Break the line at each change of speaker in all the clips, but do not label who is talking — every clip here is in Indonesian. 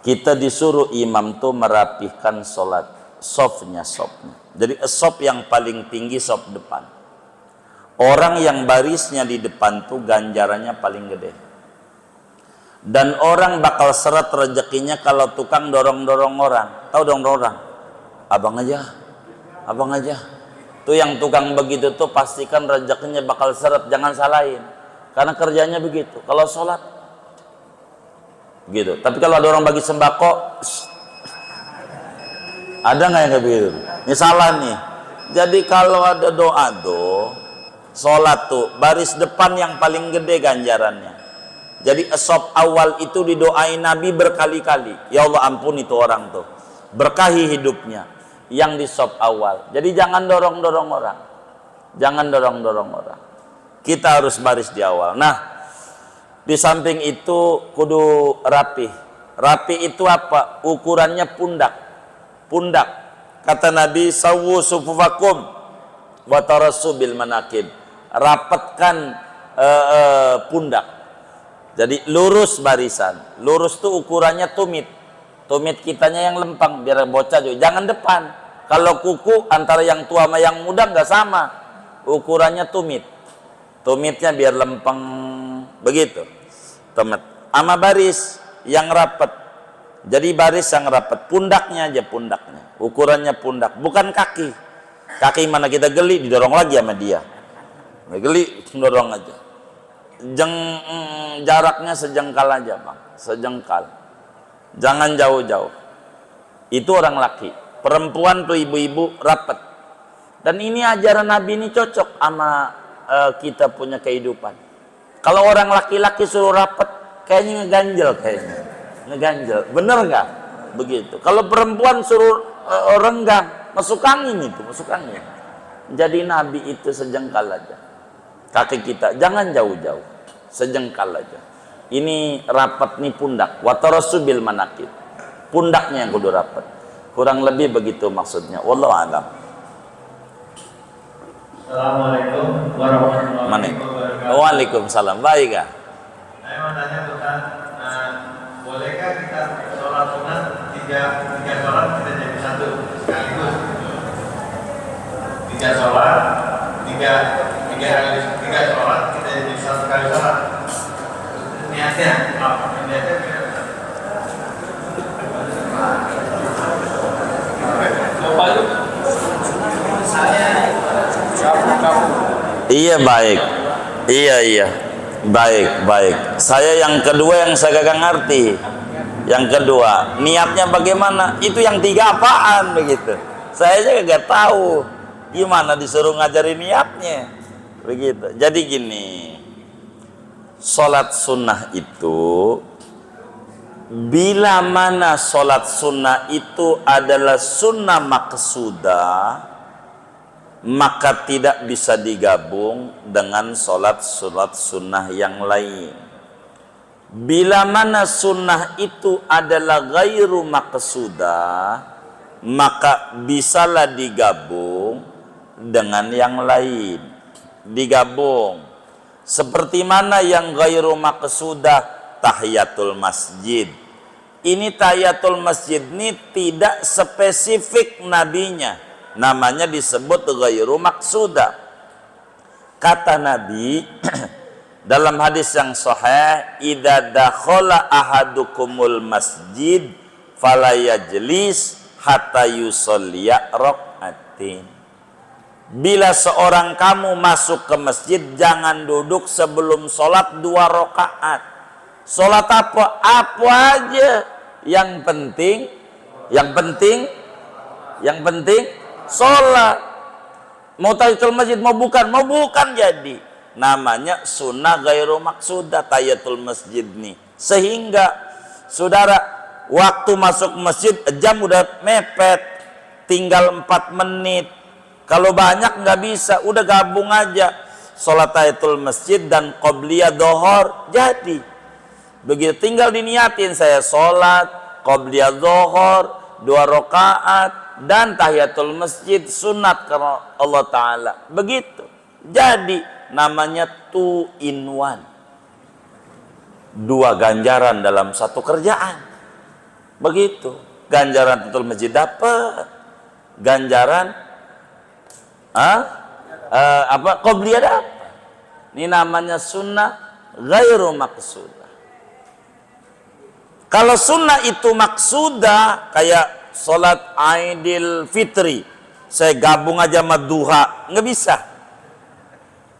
kita disuruh imam tuh merapihkan sholat, sofnya. Jadi sop yang paling tinggi sop depan. Orang yang barisnya di depan tuh ganjarannya paling gede. Dan orang bakal seret rezekinya kalau tukang dorong-dorong orang. Tahu dorong orang? Abang aja. Tuh yang tukang begitu tuh pastikan rezekinya bakal seret, jangan salahin. Karena kerjanya begitu. Kalau sholat gitu. Tapi kalau ada orang bagi sembako, ada nggak yang kayak begitu? Ini salah nih. Jadi kalau ada doa tuh, sholat tuh baris depan yang paling gede ganjarannya. Jadi sop awal itu didoain Nabi berkali-kali. Ya Allah ampun itu orang tuh, berkahi hidupnya. Yang di sop awal. Jadi jangan dorong-dorong orang. Kita harus baris di awal. Nah, di samping itu kudu rapi. Rapi itu apa? Ukurannya pundak. Kata Nabi, sawu sufufakum wa tarasu bil manakib. Rapatkan pundak. Jadi lurus barisan. Lurus tuh ukurannya tumit. Tumit kitanya yang lempang biar bocah juga. Jangan depan. Kalau kuku antara yang tua sama yang muda nggak sama. Ukurannya tumit. Tumitnya biar lempeng begitu. Tumit. Sama baris yang rapat. Jadi baris yang rapat. Pundaknya aja pundaknya. Ukurannya pundak. Bukan kaki. Kaki mana kita geli didorong lagi sama dia. Geli dorong aja. Jaraknya sejengkal aja bang. Sejengkal. Jangan jauh-jauh. Itu orang laki. Perempuan tuh ibu-ibu rapat. Dan ini ajaran Nabi ini cocok sama kita punya kehidupan. Kalau orang laki-laki suruh rapat, kayaknya ngeganjel. Bener nggak? Begitu. Kalau perempuan suruh renggang, masuk angin. Jadi Nabi itu sejengkal aja. Kaki kita jangan jauh-jauh, sejengkal aja. Ini rapat nih pundak. Watarasu bil manakib. Pundaknya yang kudu rapat. Kurang lebih begitu maksudnya. Wallahu a'lam.
Assalamualaikum warahmatullahi wabarakatuh.
Waalaikumsalam. Baik kah?
Saya mau tanya Ustaz, bolehkah kita sholat sunat tiga sholat kita jadi satu sekaligus? Tiga sholat kita jadi satu kali sholat. Niatnya apa?
Iya baik. Iya. Baik. Saya yang kedua yang saya gak ngerti. Yang kedua, niatnya bagaimana? Itu yang tiga apaan begitu? Saya aja gak tahu. Gimana disuruh ngajarin niatnya? Begitu. Jadi gini. Sholat sunnah itu, bila mana sholat sunnah itu adalah sunnah maksudah, maka tidak bisa digabung dengan sholat sunnah yang lain. Bila mana sunnah itu adalah ghairu maksudah, maka bisalah digabung dengan yang lain. Digabung. Seperti mana yang ghairu maksudah? Tahiyatul masjid. Ini tahiyatul masjid ini tidak spesifik nabinya. Namanya disebut ghairu maksudah. Kata Nabi dalam hadis yang sahih, idza dakhala ahadukumul masjid fala yajlis hatta yusolliya rak'atin. Bila seorang kamu masuk ke masjid, jangan duduk sebelum sholat 2 rakaat. Sholat apa? Apa aja. Yang penting sholat. Mau tahiyatul masjid, mau bukan jadi. Namanya sunnah ghairu maksudah tahiyatul masjid nih. Sehingga saudara, waktu masuk masjid jam udah mepet, tinggal 4 menit. Kalau banyak nggak bisa, udah gabung aja sholat tahiyatul masjid dan qobliyah dzohor jadi. Begitu tinggal diniatin, saya sholat qobliyah dzohor 2 rakaat dan tahiyatul masjid sunat karena Allah Ta'ala. Begitu. Jadi namanya 2 in 1. 2 ganjaran dalam satu kerjaan. Begitu. Ganjaran tahiyatul masjid dapat. Ganjaran qobliyah dapat. Ini namanya sunnah ghairu maqsudah. Kalau sunnah itu maksudah, kayak sholat Idul Fitri, saya gabung aja sama duha, nggak bisa.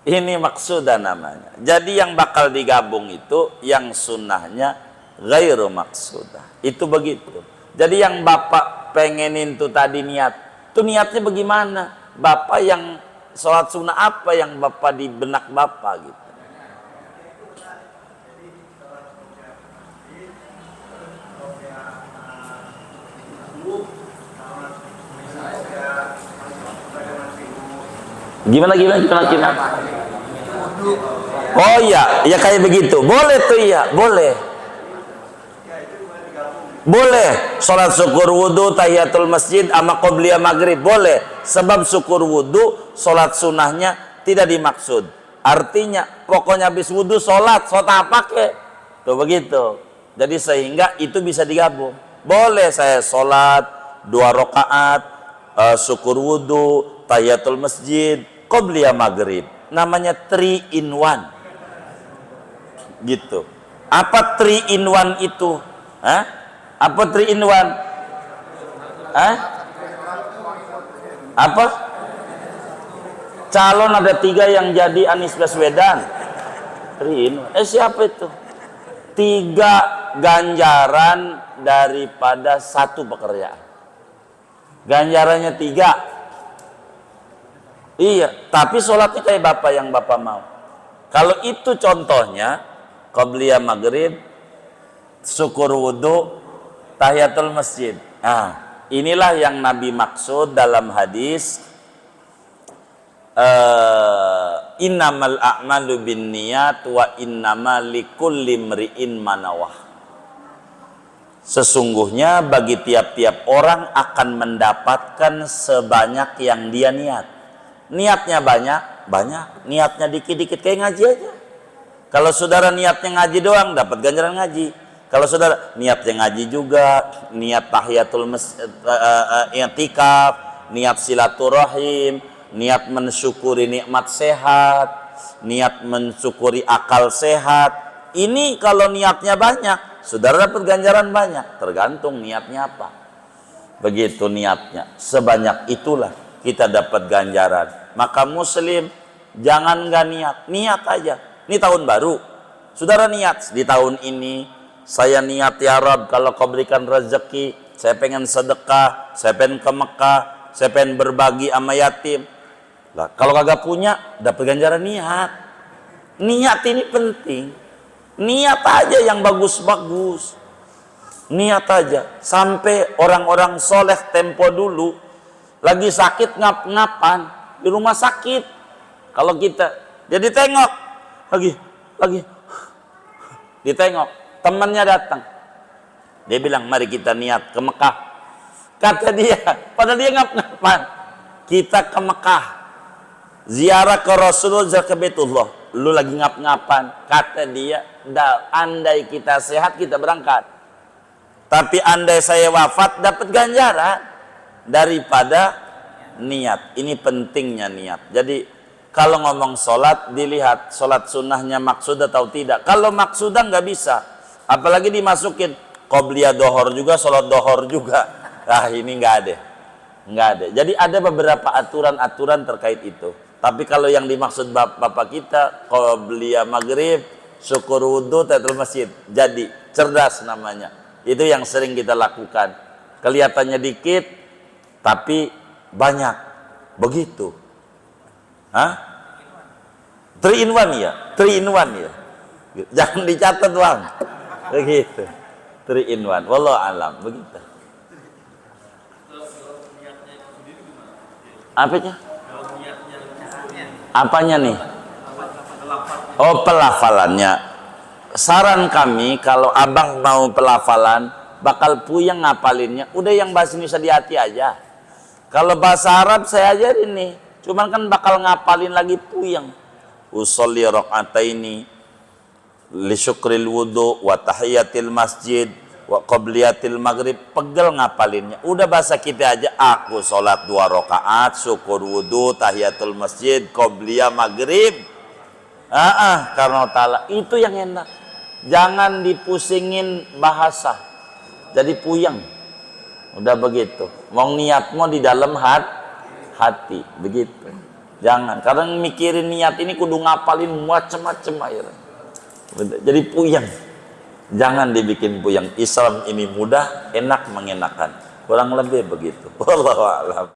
Ini maksudah namanya. Jadi yang bakal digabung itu yang sunnahnya ghairu maksudah. Itu begitu. Jadi yang Bapak pengenin tuh tadi niat, tuh niatnya bagaimana? Bapak yang sholat sunnah apa yang Bapak di benak Bapak gitu. Gimana? Oh iya, ya kayak begitu. Boleh tuh ya, boleh. Boleh. Salat syukur wudu, tahiyatul masjid, sama qobliyah maghrib boleh. Sebab syukur wudu, salat sunnahnya tidak dimaksud. Artinya, pokoknya habis wudu salat apa ke? Tuh begitu. Jadi sehingga itu bisa digabung. Boleh saya salat 2 rakaat, syukur wudu, tahiyatul masjid, qobliyah maghrib. Namanya 3 in 1. Gitu. Apa 3 in 1 itu? Hah? Apa 3 in 1? Hah? Apa? Calon ada 3 yang jadi Anies Baswedan. 3 in 1. Siapa itu? 3 ganjaran daripada 1 pekerjaan. Ganjarannya 3. Iya, tapi sholatnya kayak Bapak yang Bapak mau. Kalau itu contohnya, qobliyah maghrib, syukur wudu, tahiyatul masjid. Nah, inilah yang Nabi maksud dalam hadis innamal a'malu binniyat wa innamal likulli imri'in manawah. Sesungguhnya bagi tiap-tiap orang akan mendapatkan sebanyak yang dia niat. Niatnya banyak, niatnya dikit-dikit kayak ngaji aja. Kalau saudara niatnya ngaji doang, dapat ganjaran ngaji. Kalau saudara niatnya ngaji juga, niat tahiyatul i'tikaf, niat silaturahim, niat mensyukuri nikmat sehat, niat mensyukuri akal sehat. Ini kalau niatnya banyak, saudara dapat ganjaran banyak. Tergantung niatnya apa. Begitu niatnya, sebanyak itulah kita dapat ganjaran. Maka muslim jangan nggak niat aja. Ini tahun baru, saudara niat di tahun ini saya niat ya Rabb, kalau kau berikan rezeki, saya pengen sedekah, saya pengen ke Mekah, saya pengen berbagi sama yatim. Lah kalau kagak punya, dapat ganjaran niat. Niat ini penting. Niat aja yang bagus-bagus. Niat aja. Sampai orang-orang soleh tempo dulu lagi sakit ngap-ngapan di rumah sakit. Kalau kita jadi tengok lagi ditengok, temannya datang, dia bilang mari kita niat ke Mekah. Kata dia, padahal dia ngap-ngapan, kita ke Mekah ziarah ke Rasulullah, ziarah ke Baitullah. Lu lagi ngap-ngapan, kata dia, andai kita sehat kita berangkat, tapi andai saya wafat dapat ganjaran daripada niat. Ini pentingnya niat. Jadi kalau ngomong sholat, dilihat sholat sunnahnya maksud atau tidak. Kalau maksudah nggak bisa, apalagi dimasukin qobliyah dohor juga, sholat dohor juga. Nah ini nggak ada. Jadi ada beberapa aturan-aturan terkait itu. Tapi kalau yang dimaksud bapak kita, qobliyah maghrib, syukur wudu, tahiyatul masjid, jadi cerdas namanya. Itu yang sering kita lakukan. Kelihatannya dikit, tapi banyak. Begitu. Hah? 3 in 1 ya? 3 in 1 ya? Jangan dicatat bang. Begitu. 3 in 1. Wallahu alam. Begitu. Apanya? Apanya nih? Oh pelafalannya. Saran kami kalau abang mau pelafalan bakal puyeng ngapalinnya. Udah yang bahasa Indonesia di hati aja. Kalau bahasa Arab saya ajarin nih. Cuman kan bakal ngapalin lagi puyeng. Usolli raka'ataini li syukril wudu wa tahiyatil masjid Qobliyatil maghrib, pegel ngapalinnya. Udah bahasa kita aja, aku sholat 2 rakaat, syukur wudu, tahiyatul masjid, qobliyah maghrib. Karena ta'ala, itu yang enak. Jangan dipusingin bahasa, jadi puyeng. Udah begitu. Mau niatmu di dalam hati, begitu. Jangan, karena mikirin niat ini kudu ngapalin macem-macem akhirnya. Jadi puyeng. Jangan dibikin puyeng. Islam ini mudah, enak mengenakan. Kurang lebih begitu. Wallahu a'lam.